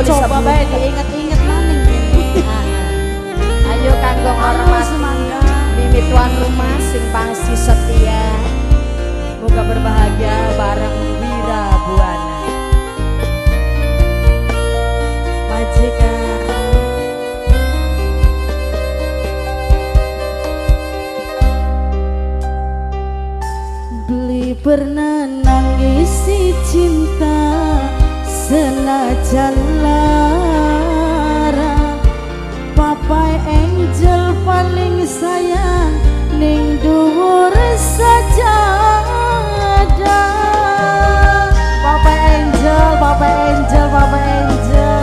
coba bae diinget-inget maning ini. Ayo kanggo ngormati Mimi tuan rumah sing pangsi setia. Moga berbahagia bareng Wira Buana. Majikan beli pernah nangisi cinta senajan lara. Papai angel paling sayang ning dhuwur sajadah. Papai angel, papai angel, papai angel,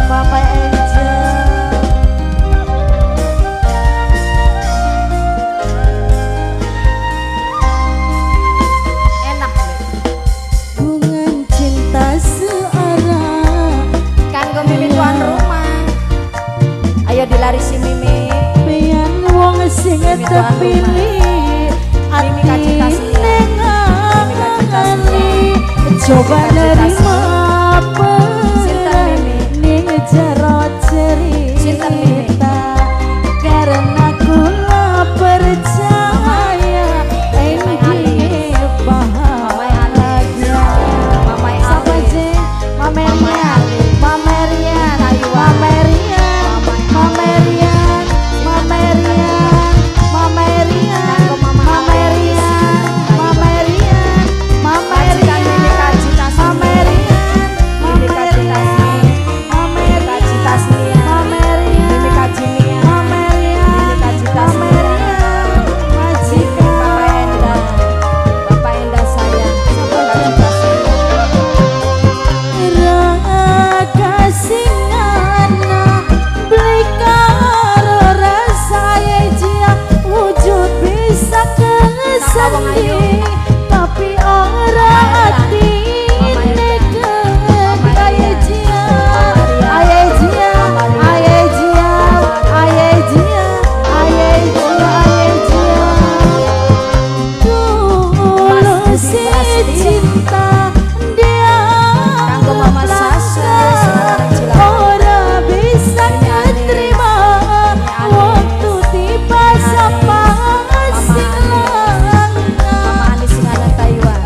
papai angel. Enak Hubungan cinta searah kanggo Mimi tuan rumah. Ayo dilarisi Mimi. pian wong sing terpilih Mimi kacita setia. Mimi kacita setia. coba nerima Sinten Mimi? ning jero Sinten Mimi? cerita karena kula percaya engge bahagia. Mamai Sapa Ali. sih? Mamerian, Mamerian, Mamerian, Mamerian, Mamerian, Mamerian, Mamerian, Mamerian, Majikan Mimi kacita setia. Mimi kacita setia. Mimi kacita setia. Mimi kajinia. Mimi kacita setia. Bapak Enda, Bapak Enda sayang. Mimi kacita setia. Tapi orang hati cinta dia Kanggo Mama Sasa, sekarang Cilaku. ora bisa terima waktu tiba sama sing Mama Ani Singanan Taiwan.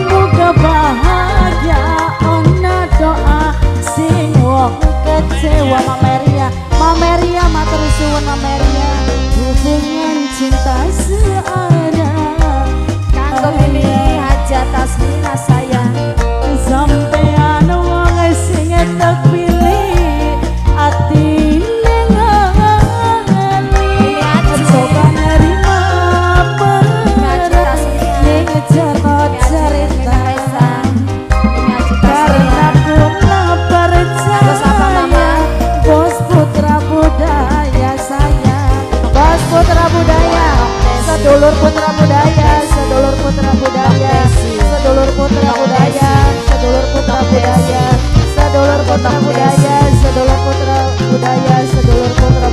Moga bahagia ana doa sing wong kecewa. Mameria, Mameria matur suwun Mameria. Hubungan cinta searah Kanggo Mimi Hajat Tasmina sayang. sampean wong sing terpilih ati Mimi Aji. coba nerima Mimi Aji Tasmina. ning jero Mimi Aji, Mimi cerita Reza. Mimi Aji karena Tasmina. kula Terus apa, Mama? percaya bos putra budaya saya, bos putra budaya, sedulur putra budaya, sedulur putra budaya, sedulur putra budaya, sedulur putra budaya, sedulur putra budaya, sedulur putra budaya, sedulur putra